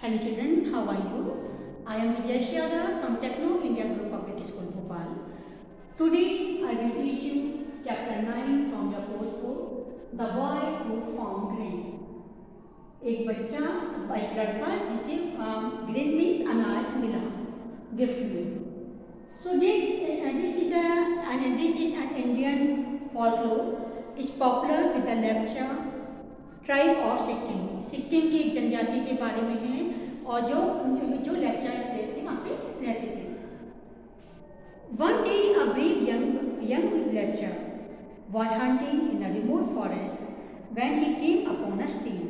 Hello children, how are you? I am Vijay Shiada from Techno India Group Public School Bhopal. Today I will teach you chapter 9 from your course book, The Boy Who Found Grain. एक लड़का जिसे grain means अनाज मिला gift में. So this is an Indian folklore. Is popular with the Lepcha tribe of Sikkim. Sikkim की एक जनजाति के बारे में है और जो लेप्चा प्लेस थे वहाँ पे रहते थे. One day a brave young lepcha was hunting in a remote forest when he came upon a stream.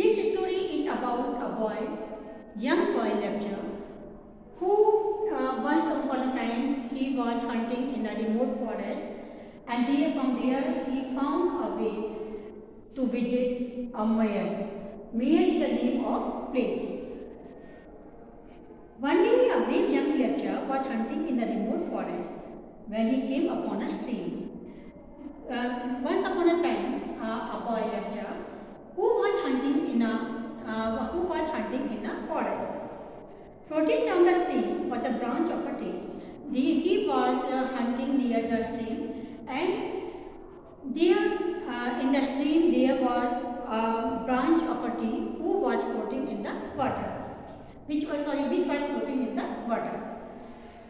This story is about a young boy lepcha, who once upon a time he was hunting in a remote forest, and from there he found a way to visit a Mayal. Mayal is the name of place. One day a brave young lepcha was hunting in a remote forest when he came upon a stream. Once upon a time, a boy lepcha who was hunting in a forest. Floating down the stream was a branch of a tree. He was hunting near the stream, and there in the stream there was a branch of a tree who was floating in the water, which was floating in the water.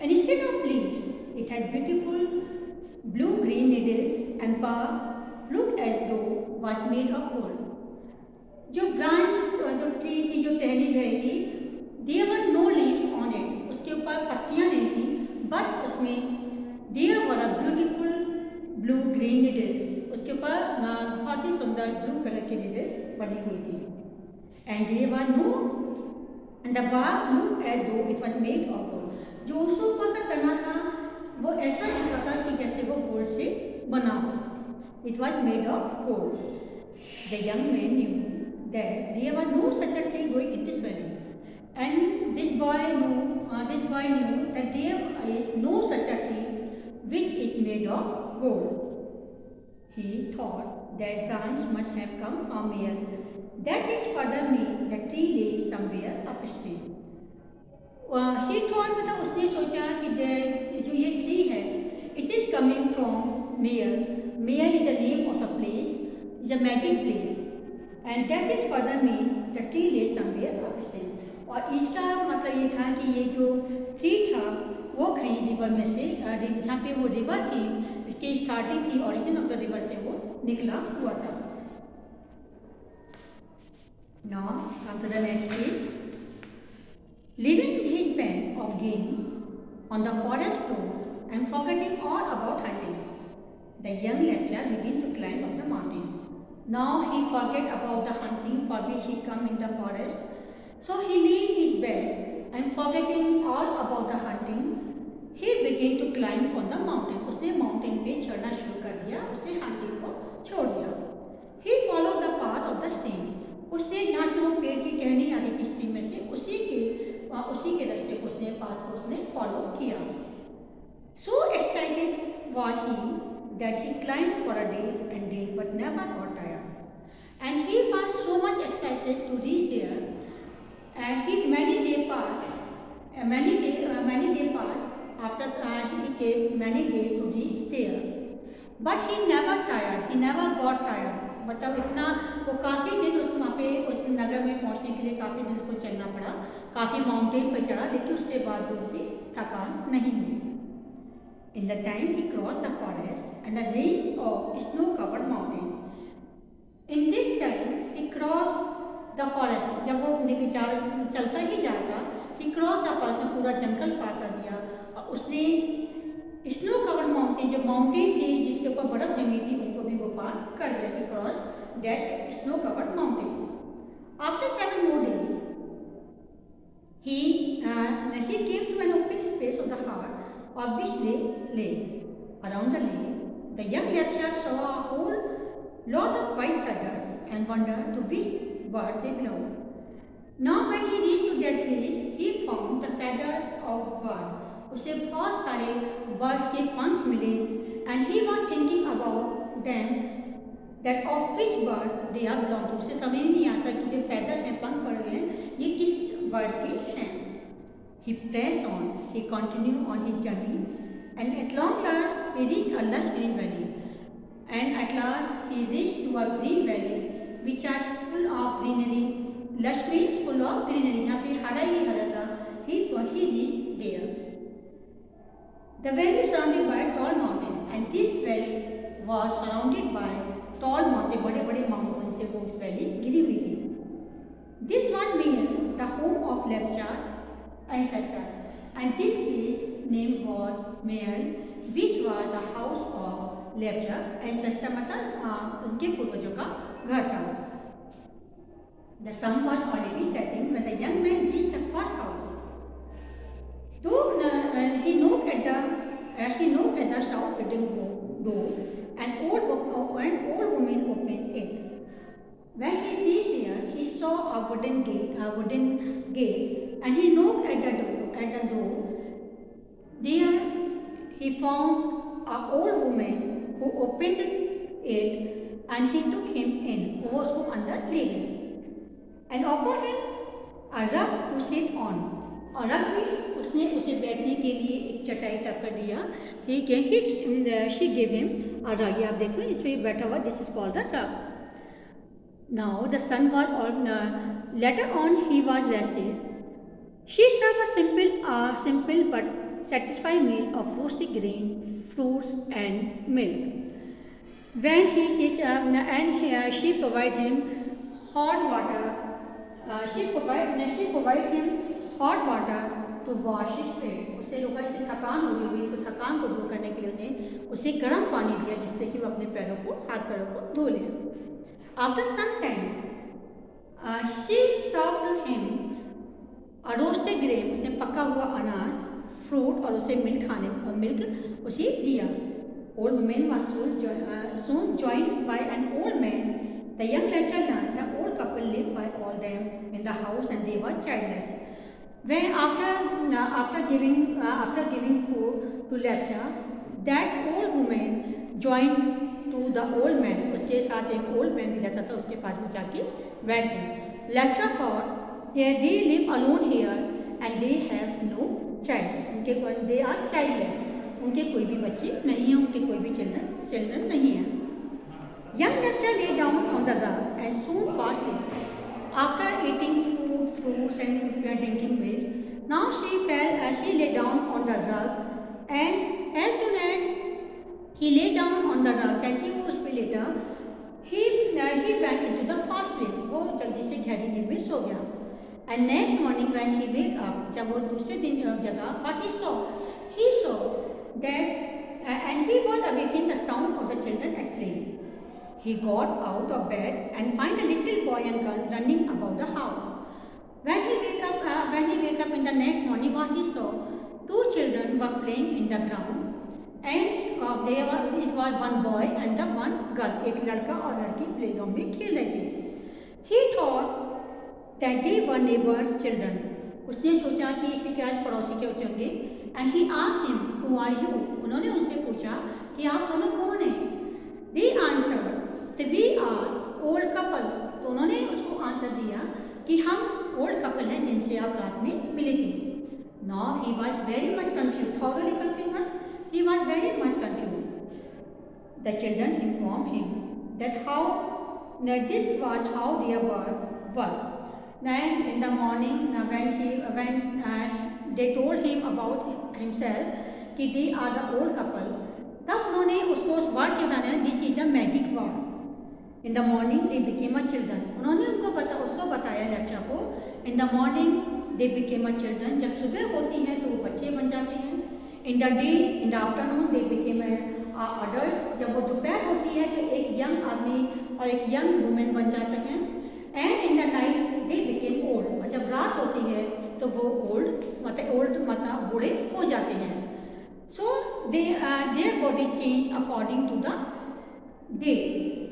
And instead of leaves, it had beautiful blue-green needles and bark looked as though was made of gold. जो tree की जो टहनी रहेगी, there were no leaves on it. उसके ऊपर पत्तियाँ नहीं थी, बस उसमें there were a beautiful blue-green needles. उसके ऊपर बहुत ही सुंदर ब्लू कलर की needles बनी हुई थी. And the bark looked as though it was made of gold. जो उसके ऊपर का तना था वो ऐसा दिख रहा था कि जैसे वो गोल्ड से बना हो. It was made of gold. The young man knew that there was no such a tree growing in this valley, and this boy knew that there is no such a tree which is made of gold. He thought that branch must have come from here. That is further me, the tree lay somewhere upstream. He thought, मतलब उसने सोचा कि जो ये tree है, it is coming from Mayer. Mayer is the name of a place, is a magic place, and that is further me, the tree lay somewhere upstream. और इसका मतलब ये था कि ये जो ट्री था वो कहीं रिवर में से जहाँ पे वो रिवर थी इसकी स्टार्टिंग थी, ओरिजिन ऑफ द रिवर से वो निकला हुआ था. Now come to the next piece. Leaving his bag of game on the forest floor and forgetting all about hunting, the young lepcha began to climb up the mountain. Now he forget about the hunting for which he come in the forest. So he leave his bag and forgetting all about the hunting, he began to climb on the mountain. उसने mountain पे चढ़ना शुरू कर दिया. उसने hunting को छोड़ दिया. He followed the path of the stream. उसने जहाँ से वो पेड़ की टहनी आ रही थी स्ट्रीम में से उसी के रास्ते को उसने फॉलो किया. So excited was he that he climbed for a day and day but never got tired. And he was so much excited to reach there. And many days passed after he gave many days to reach there. But he never tired. He never got tired. मतलब इतना वो काफ़ी दिन उस नगर में पहुंचने के लिए काफ़ी दिन उसको चलना पड़ा, काफ़ी माउंटेन पर चढ़ा, लेकिन उसके बाद भी उसे थकान नहीं हुई. In the time he crossed the forest and the range of snow-covered mountain. In this time he crossed the forest. जब वो चलता ही जा रहा था, he crossed the forest, पूरा जंगल पार कर दिया और उसने स्नो कवर्ड माउंटेन, जो माउंटेन थी जिसके ऊपर बर्फ जमी थी, उनको भी वो पार कर दिया. He crossed that snow covered mountains. After 7 more days, he came to an open space of the heart of which lay. Around the lake, the young lepcha saw a whole lot of white feathers and wondered to which birds they belonged. Now when he reached to that place, he found the feathers of bird. उसे बहुत सारे birds के पंख मिले, and he was thinking about them that of which bird they are belong to. उसे समझ नहीं आता कि जो feather हैं, पंख पड़ गए हैं, ये किस bird के हैं. He pressed on. He continued on his journey, and at long last he reached a lush green valley. And at last he reached to a green valley which are full of greenery. Lush means full of greenery. जहाँ पे हरा ही हरा था. He reached there. The valley is surrounded by tall mountains, and this valley was surrounded by tall mountains. बड़े बड़े mountains से वो उस valley घिरी हुई थी. This was Meyer, the home of Lepcha's ancestor, and this place name was Meyer, which was the house of Lepcha ancestor. मतलब उनके पूर्वजों का घर था. The sun was already setting when the young man reached the first house. Though he knocked at the south hidden door, an old woman opened it. When he reached there, he saw a wooden gate, and he knocked at the door. There, he found an old woman who opened it, and he took him in. वो उसको अंदर ले गए, and offered him a rug to sit on. और रग means उसने उसे बैठने के लिए एक चटाई टाइप का दिया. शी गिव हिम अ रग. ये आप देखो इसमें बैठा हुआ. This is called the rug. Now the sun was on. Later on he was rested. She serve a simple but satisfying meal of roasted grain, fruits and milk. When he did, she provided him hot water. She provided him hot water to wash his feet. उससे रोका, इसकी थकान हो रही होगी, इसको थकान को दूर करने के लिए उन्हें उसे गर्म पानी दिया जिससे कि वो अपने हाथ पैरों को धो ले. After some time, she served him a roasted grain. उसने पका हुआ अनाज, फ्रूट और उसे मिल्क उसे दिया. Old woman was soon joined by an old man. The young Lepcha learned the old couple lived by all them in the house, and they were childless. When after giving food to Lepcha, that old woman joined to the old man. उसके साथ एक old man भी रहता था, उसके पास में जाके बैठ गए. Lepcha thought that they live alone here and they have no child. they are childless. उनके कोई भी बच्चे नहीं हैं, उनके कोई भी children नहीं हैं. Young Lepcha lay down on the rug and soon fell asleep. After eating food, fruits and drinking milk, now she lay down on the rug, and as soon as he lay down on the rug, जैसे वो उस पर लेटा, he went into the fast sleep. वो जल्दी से गहरी नींद में सो गया. And next morning when he wake up, जब वो दूसरे दिन जगा, what he saw that and he was awakened the sound of the children at play. He got out of bed and find a little boy and girl running about the house. When he wake up in the next morning, what he saw, two children were playing in the ground, and this was one boy and the one girl. एक लड़का और लड़की playground में खेल रहे थे. He thought that they were neighbors' children. उसने सोचा कि इसे क्या पड़ोसी के बच्चे होंगे. And he asked him, who are you? उन्होंने उनसे पूछा कि आप दोनों कौन हैं? They answered that we are old couple. तो उन्होंने उसको आंसर दिया कि हम old couple हैं जिनसे आप रात में मिले थे. Now he was very much confused. Thoroughly confused. He was very much confused. The children informed him that this was how their work. Then in the morning, when they told him about himself कि they are the old couple, तब उन्होंने उसको उस word के बताया, this is a magic word. In the morning they became a children. उन्होंने उसको बताया Lepcha को. In the morning they became a children. जब सुबह होती है तो वो बच्चे बन जाते हैं. In the afternoon they became a adult. जब वो दोपहर होती है तो एक यंग आदमी और एक यंग वुमेन बन जाते हैं. And in the night they became old. और जब रात होती है तो वो old मतलब बूढ़े हो जाते हैं. So their body changed according to the day.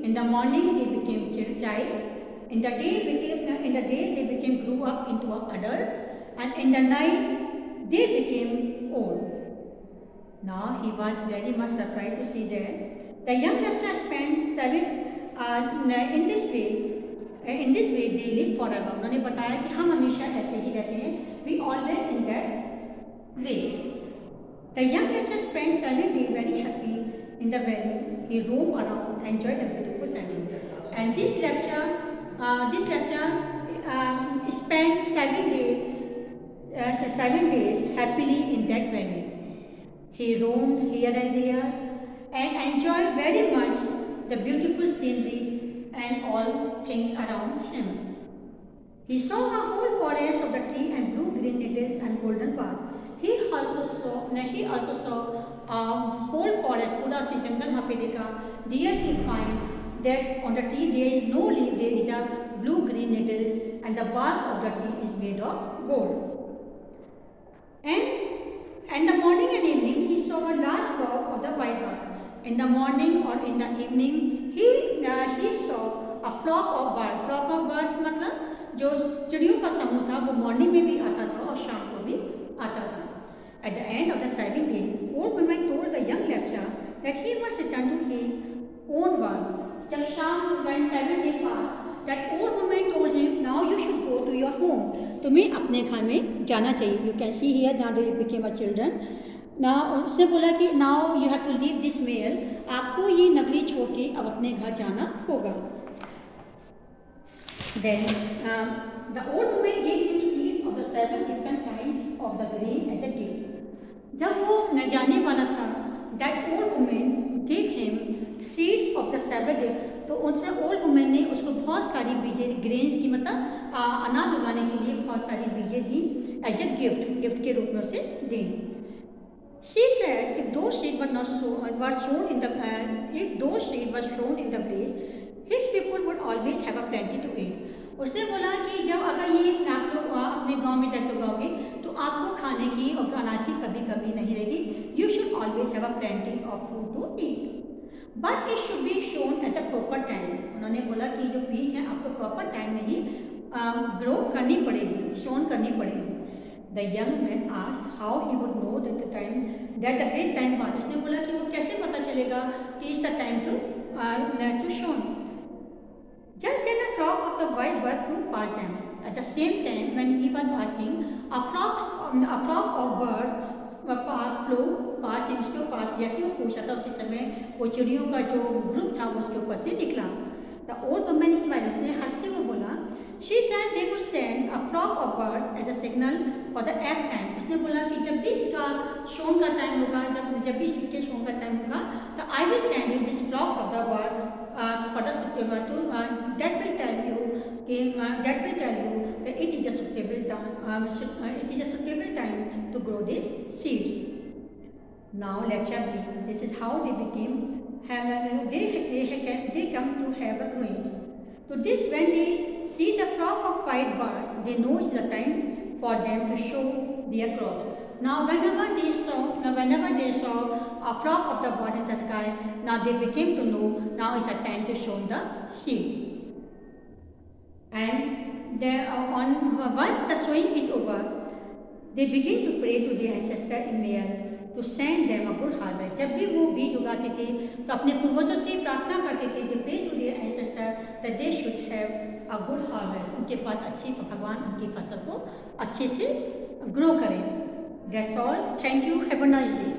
In the morning they became child. In the day they became grew up into an adult, and in the night they became old. Now he was very much surprised to see that the young Lepcha spent in this way they live forever. उन्होंने बताया कि हम हमेशा ऐसे ही रहते हैं, we always in that way. The young lecturer spent 7 days very happy in the valley. He roamed around, enjoyed the beautiful setting. And this lecture spent 7 days happily in that valley. He roamed here and there and enjoyed very much the beautiful scenery and all things around him. He saw a whole forest of the tree and blue-green needles and golden bar. He also saw a whole forest, पूरा उसने जंगल वहाँ पे देखा. There he find that on the tree there is no leaf, there is a blue-green needles and the bark of the tree is made of gold. And in the morning and evening he saw a large flock of the white bird. In the morning or in the evening he saw a flock of birds. Flock of birds मतलब जो चिड़ियों का समूह था वो morning में भी आता था और शाम को भी आता था. At the end of the 7th day, old woman told the young lecturer that he must return to his own world. जब शाम when 7 days passed, that old woman told him, now you should go to your home. तुम्हें अपने घर में जाना चाहिए. You can see here now that you became a children. Now उसने बोला कि now you have to leave this mahal. आपको ये नगरी छोड़ के अब अपने घर जाना होगा. Then the old woman gave him seeds of the 7 different kinds of the grain as a gift. जब वो न जाने वाला था, that old woman gave him seeds of the 7 तो उनसे ओल्ड वुमेन ने उसको बहुत सारी बीजें ग्रेन्स की मतलब अनाज उगाने के लिए बहुत सारी बीजें दी एज ए गिफ्ट के रूप में उसे दी. She said if those seeds were sown in the place, his people would always have a plenty to eat. उसने बोला कि जब अगर ये आप लोग अपने गांव में जाके उगाओगे तो आपको खाने की और अनाज की कभी कमी नहीं रहेगी. You should always have a plenty of food to eat. But it should be shown at the proper time. उन्होंने बोला कि जो बीज है आपको प्रॉपर टाइम में ही ग्रो करनी पड़ेगी, शोन करनी पड़ेगी. The young man asked how he would know that the great time was. उसने बोला कि वो कैसे पता चलेगा कि it's the time to shown. Just then a flock of the white bird flew past them. At the same time, when he was asking, a flock of birds flew past him. उसके पास जैसे वो पूछा था उसी समय वो चिड़ियों का जो ग्रुप था वो उसके ऊपर से निकला. The old woman smiled. उसने हंसते हुए बोला, she said they would send a flock of birds as a signal for the apt time. उसने बोला कि जब भी इसका शोन का टाइम होगा, जब भी इसके शोन का टाइम होगा, तो I will send you this flock of the bird for the that will tell you that it is a suitable time to grow these seeds. Now lecture B. This is how they come to have a ruins. So this when they see the flock of white birds, they know it's the time for them to show their growth. Now whenever they saw a flock of the bird in the sky, now they became to know now is the time to show the seed. And once the sowing is over, they begin to pray to their ancestor in Mayal to send them a good harvest. जब भी वो बीज उगाते थे तो अपने पूर्वजों से प्रार्थना करते थे कि pray to their ancestor that they should have a good harvest. उनके पास अच्छी भगवान उनकी फसल को अच्छे से ग्रो करें. That's all. Thank you. Have a nice day.